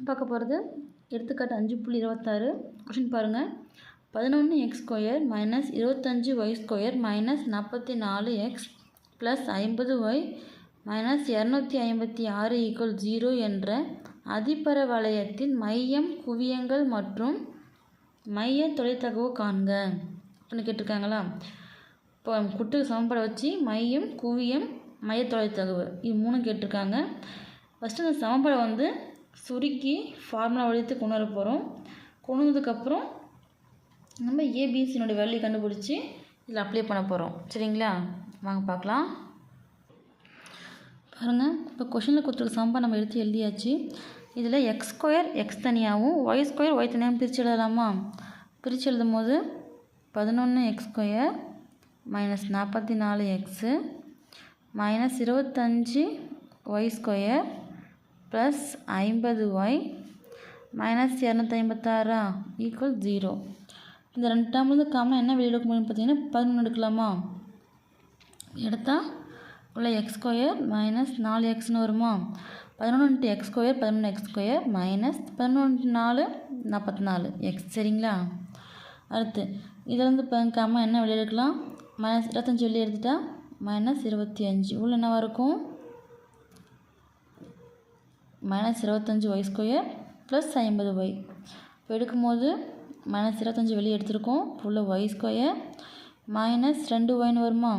பார்க்க போகிறது எடுத்துக்காட்டு 5.26 கொஷின் பாருங்கள். 11x² minus 25y² minus 44x plus 50y minus 256 = 0 என்ற அதிபர வளையத்தின் மையம், குவியங்கள் மற்றும் மைய தொலைத்தகவு காண்க அப்படின்னு கேட்டிருக்காங்களா. இப்போ குட்டு சமன்பாடை வச்சு மையம், குவியம், மைய தொலைத்தகவு இது 3 கேட்டிருக்காங்க. ஃபஸ்ட்டு இந்த சமன்பாடை சுருக்கி ஃபார்முலா வடிவத்தை கொண்டு வர போகிறோம். கொண்டு வந்ததுக்கப்புறம் நம்ம ஏபிசியினுடைய வேல்யூ கண்டுபிடிச்சி இதில் அப்ளை பண்ண போகிறோம். சரிங்களா, வாங்க பார்க்கலாம். பாருங்கள், இப்போ கொஷினில் கொடுத்துருக்க சமன்பாடு நம்ம எடுத்து எழுதியாச்சு. இதில் x² x தனியாகவும் y² y தனியாகவும் பிரித்து எழுதலாமா. பிரித்து எழுதும் போது 11x² minus 44x minus 25y² plus 50y minus 256 equal 0. இந்த 2 டேர்ம்லேருந்து காமனாக என்ன வெளியே எடுக்க முடியும்னு பார்த்தீங்கன்னா 11 எடுக்கலாமா. எடுத்தால் உள்ள x² மைனஸ் 4xன்னு வருமா. 11 × x² 11x² மைனஸ் 11 × 4 44x. சரிங்களா, அடுத்து இதிலேருந்து காமனாக என்ன வெளியே எடுக்கலாம். மைனஸ் 25 வெளியே எடுத்துட்டா மைனஸ் 25 உள்ள என்னவாக இருக்கும். Minus 25y² plus 50y. இப்போ எடுக்கும்போது மைனஸ் 25 வெளியே எடுத்துருக்கோம். உள்ள y² மைனஸ் 2yன்னு வருமா.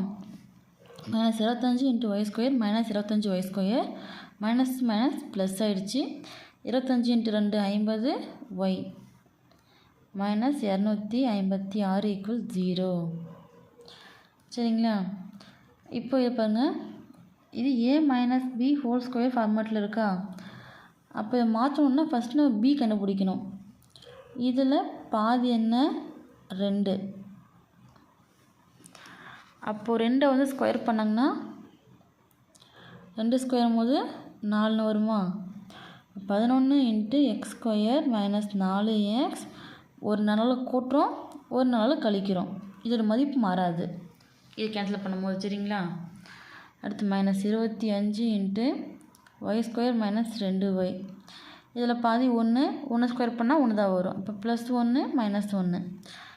Minus 25 × y² minus 25y² minus minus plus ஆகிடுச்சு. 25 × 2 50y மைனஸ் 256 = 0. சரிங்களா, இப்போ இது பாருங்கள், இது a minus b whole square ஃபார்மேட்டில் இருக்கா. அப்போ இதை மாற்றணுன்னா ஃபஸ்ட்டு நம்ம b கண்டுபிடிக்கணும். இதில் பாதி என்ன 2. அப்போது 2 ஸ்கொயர் பண்ணாங்கன்னா 2 ஸ்கொயர் போது 4ன்னு வருமா. 11 × x² மைனஸ் 4x ஒரு நாளில் கூட்டுறோம், ஒரு நாளில் கழிக்கிறோம். இதோட மதிப்பு மாறாது இது கேன்சல் பண்ணும்போது. சரிங்களா, அடுத்து மைனஸ் 25 × y² மைனஸ் 2y. இதில் பாதி 1 ஸ்கொயர் பண்ணால் 1 தான் வரும். இப்போ ப்ளஸ் 1 மைனஸ் 1.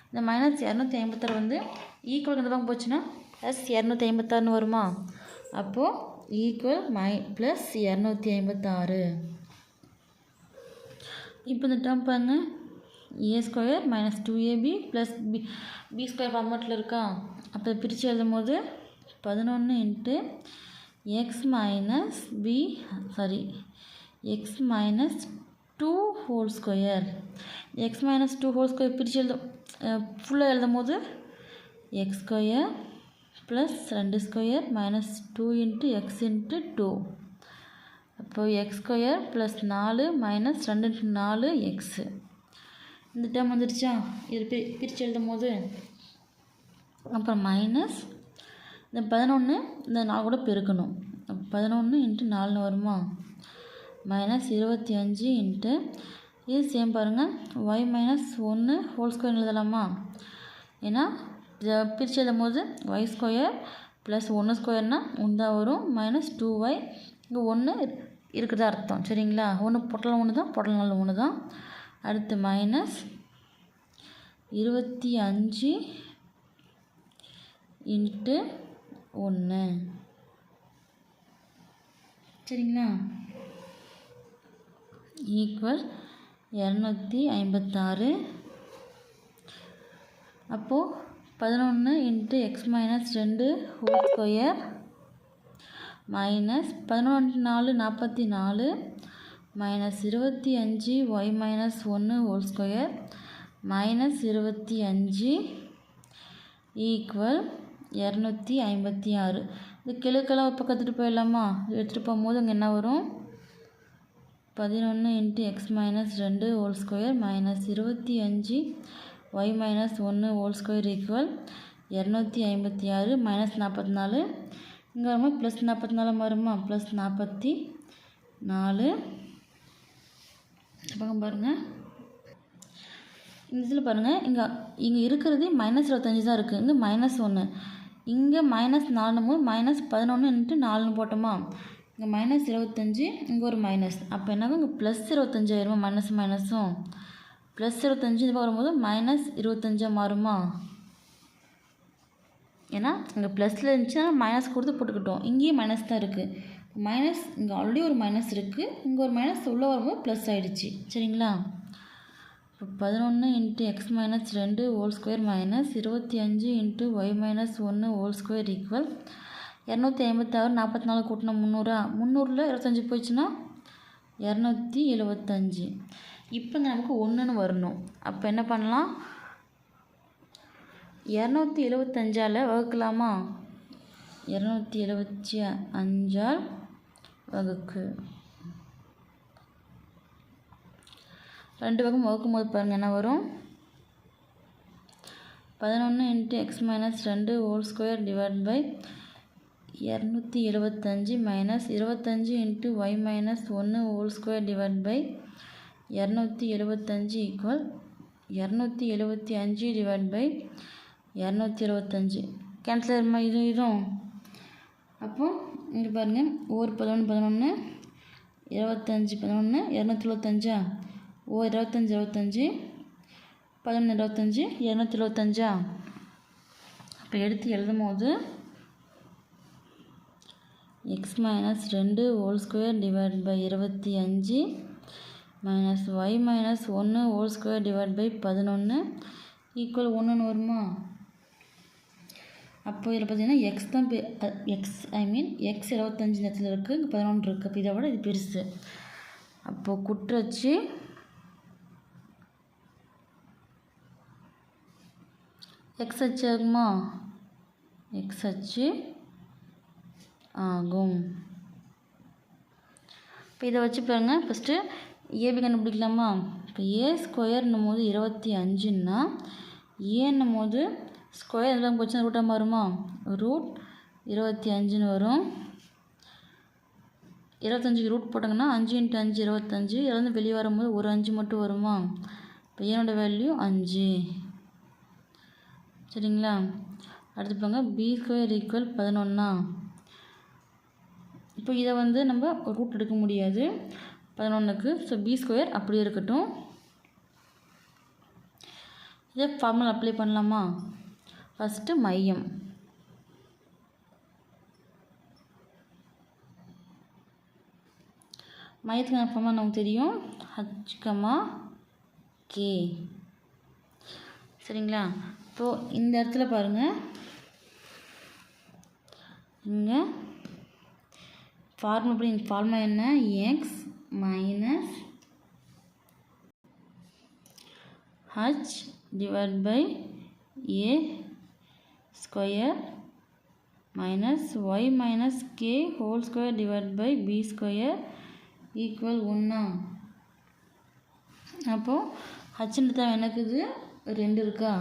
இந்த மைனஸ் 256 ஈக்குவல் இந்த பக்கம் போச்சுன்னா ப்ளஸ் 256ன்னு வருமா. அப்போது ஈக்குவல் ப்ளஸ் 256. இப்போ இந்த டேர்ம் பாருங்கள், a² minus 2ab plus b² ஃபார்மேட்டில் இருக்கா. அப்போ பிரித்து எழுதும் போது 11 × x minus 2 whole square. x minus 2 whole square பிரித்து ஃபுல்லாக எழுதும் போது x² ப்ளஸ் 2² மைனஸ் 2 × x × 2. அப்போது x² ப்ளஸ் 4 மைனஸ் 2 × 4 x. இந்த டேர்ம் வந்துடுச்சா. இது பிரித்து எழுதும் போது அப்புறம் மைனஸ் இந்த 11 இந்த 4 கூட பெருக்கணும். 11 × 4ன்னு வருமா. மைனஸ் 25 இது சேம் பாருங்கள், y மைனஸ் 1 ஹோல் ஸ்கொயர் எழுதலாமா. ஏன்னா பிரித்து எழுதும் போது y² ப்ளஸ் 1 ஸ்கொயர்னால் 1 தான் வரும். மைனஸ் 2y இங்கே 1 இருக்குதா அர்த்தம். சரிங்களா, 1 பொட்டலம் 1 தான், பொட்டலம் 1 தான். அடுத்து மைனஸ் 25 × 1. சரிங்களா, ஈக்குவல் 256. அப்போது 11 × x minus 2 whole square minus 11 × 4 44 minus 25 y minus 1 whole square minus 25 equal 256. இது கிழக்கெல்லாம் ஒரு பக்கம் எடுத்துகிட்டு போயிடலாமா. எடுத்துகிட்டு போகும்போது அங்கே என்ன வரும். 11 × x minus 2 whole square minus 25 y minus 1 whole square equal 256 minus 44. இங்கே வரும்போது ப்ளஸ் 44 வருமா. ப்ளஸ் 44. பக்கம் பாருங்கள், இந்த இதில் பாருங்கள், இங்கே இருக்கிறது மைனஸ் 25 தான் இருக்குது. இங்கே மைனஸ் 1. இங்கே -4 -11 × 4 போட்டோமா. இங்கே மைனஸ் 25, இங்கே ஒரு மைனஸ். அப்போ என்னாகும், இங்கே ப்ளஸ் 25 ஆயிருமா? மைனஸும் ப்ளஸ் 25 இது வரும்போது மைனஸ் 25 மாறுமா? ஏன்னா இங்கே ப்ளஸில் இருந்துச்சுன்னா மைனஸ் கொடுத்து போட்டுக்கிட்டோம். இங்கேயும் மைனஸ் தான் இருக்குது. மைனஸ் இங்கே ஆல்ரெடி ஒரு மைனஸ் இருக்குது, இங்கே ஒரு மைனஸ் உள்ளே வரும்போது ப்ளஸ் ஆகிடுச்சு. சரிங்களா? இப்போ 11 × x - 2 whole square minus 25 × y - 1 whole square equal 256. 44 கூட்டினா 300. 300ல் 25 போயிடுச்சுன்னா 275. இப்போ நமக்கு 1ன்னு வரணும். அப்போ என்ன பண்ணலாம்? 275ஆல் வகுக்கலாமா? 275ஆல் வகுக்கு. 2 பக்கம் வகுக்கும் போது பாருங்கள் என்ன வரும்? 11 × x - 2 whole square divide by 275 minus 25 × y - 1 whole square divide by 275 equal 275 divide by 225. Cancel ஆயிருமா? இதுவும் அப்போ இங்கே பாருங்கள், ஒரு 11 11 25 11 275. ஓ 25 25 11 25 275. அப்போ எடுத்து எழுதும் போது x - 2 whole square divide by 25 minus y - 1 whole square divide by 11 equal 1ன்னு வருமா? அப்போ இதில் பார்த்தீங்கன்னா எக்ஸ் தான் எக்ஸ் 25 நேரத்தில் இருக்குது, இங்கே 11 இருக்குது. அப்போ இதை விட இது பெருசு. அப்போது குற்றச்சு எக்ஸ் அச்சு ஆகுமா? எக்ஸ் அச்சு ஆகும். இப்போ இதை வச்சு பாருங்கள். ஃபஸ்ட்டு ஏபி கண்டுபிடிக்கலாமா? இப்போ ஏ ஸ்கொயர்னும் போது 25ன்னா ஏன்னும் போது ஸ்கொயர் எல்லாம் போச்சுன்னா ரூட்டாக மாறுமா? ரூட் 25ன்னு வரும். 25க்கு ரூட் போட்டாங்கன்னா 5 × 5 25. இதில் வெளியே வரும்போது ஒரு 5 மட்டும் வருமா? இப்போ ஏனோட வேல்யூ 5. சரிங்களா? அடுத்து பாருங்க, பி ஸ்கொயர் ஈக்குவல் 11. இப்போ இதை நம்ம ரூட் எடுக்க முடியாது 11க்கு. ஸோ பி ஸ்கொயர் அப்படியே இருக்கட்டும். இதை ஃபார்முலா அப்ளை பண்ணலாமா? ஃபஸ்ட்டு மையம் மையத்துக்கான ஃபார்முலா நமக்கு தெரியும், h, k. சரிங்களா? இப்போது இந்த இடத்துல பாருங்கள், இங்கே ஃபார்முலா என்ன? x minus h divide by a square minus y minus k whole square divide by b square equal 1. அப்போது ஹச்சுன்னு தான் எனக்கு இது 2 இருக்கா?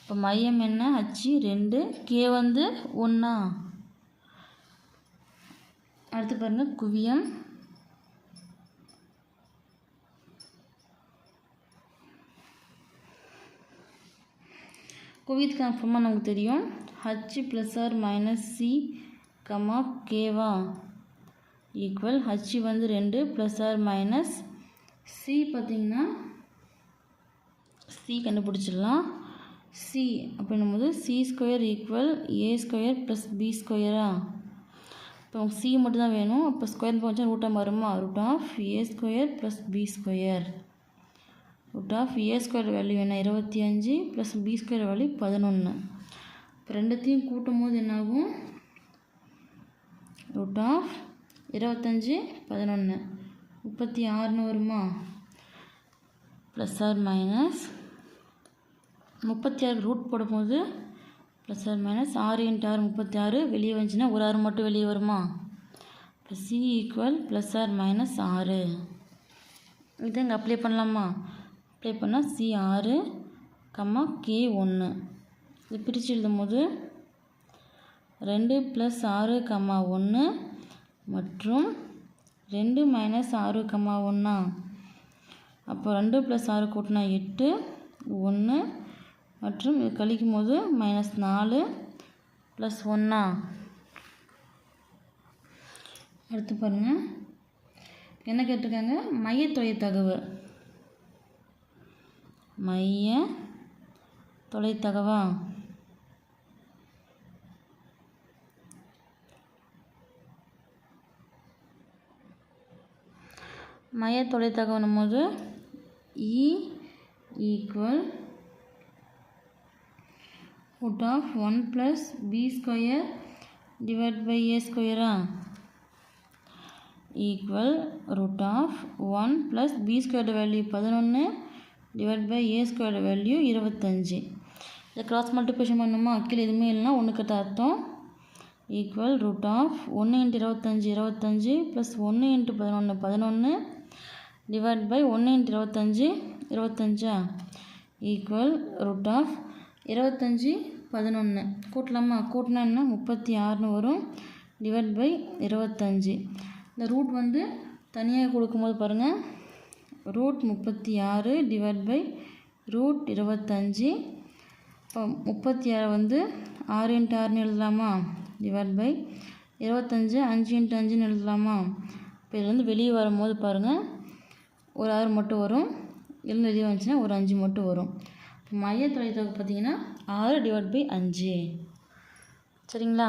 இப்போ மையம் என்ன? h 2, k 1. அடுத்து பாருங்கள், குவியம் குவியத்துக்கான ஃபார்முலா நமக்கு தெரியும், h plus R minus C கேவா equal h 2 plus R minus C. பார்த்திங்கன்னா சி கண்டுபிடிச்சிடலாம். சி அப்படின்னும் போது C square equal A square plus B ஸ்கொயரா? இப்போ உங்களுக்கு சி மட்டும் தான் வேணும். அப்போ ஸ்கொயர் கொஞ்சம் ரூட்டாக மாறுமா? Root of A square plus B square. Root of A square value என்ன? 25 ப்ளஸ் பி ஸ்கொயர் வேல்யூ 11. இப்போ ரெண்டுத்தையும் கூட்டும் போது என்னாகும்? ரூட் ஆஃப் 25 11 36ன்னு வருமா? ப்ளஸ் ஆர் மைனஸ் 36 ரூட் போடும்போது ப்ளஸ் ஆர் மைனஸ் 6 × 6 36. வெளியே வந்துச்சுன்னா ஒரு 6 மட்டும் வெளியே வருமா? இப்போ C equal plus R minus 6. இதை இங்கே அப்ளை பண்ணலாமா? அப்ளை பண்ணால் சி 6, கே 1. இது பிரித்து எழுதும் போது 2 + 6, 1 மற்றும் 2 - 6, 1. அப்போ 2 + 6 கூட்டினா 8, 1 மற்றும் இது கழிக்கும் போது -4 + 1. அடுத்து பாருங்கள் என்ன கேட்டிருக்காங்க, மைய தொலைத்தகவு. மைய தொலைத்தகவா? மைய தொலைத்தகவுன்னும் போது E equal root of 1 plus b square divided by a square equal root of 1 plus b square value 11 divided by a square value 25. இதை கிராஸ் மல்டிப்ளிகேஷன் பண்ணுமா, கீழே எதுவுமே இல்லைனா ஒன்றுக்கிட்ட அர்த்தம். Equal root of 1 × 25 25 plus 1 × 11 11 divide by 1 × 25 25 equal root of 25 11 கூட்டலாமா, கூட்டினா என்ன 36ன்னு வரும் டிவைட் பை 25. இந்த ரூட் வந்து தனியாக கொடுக்கும்போது பாருங்கள் ரூட் 36 டிவைட் பை ரூட் 25. இப்போ 36 வந்து 6 × 6ன்னு எழுதலாமா டிவைட் பை 25 5 × 5ன்னு எழுதலாமா. இப்போ இதுலேருந்து வெளியே வரும்போது பாருங்கள் ஒரு 6 மட்டும் வரும், இதுலேருந்து வெளியே வந்துச்சுன்னா ஒரு 5 மட்டும் வரும். மைய தொலைத்தொகை பார்த்தீங்கன்னா 6 டிவைட் பை 5. சரிங்களா?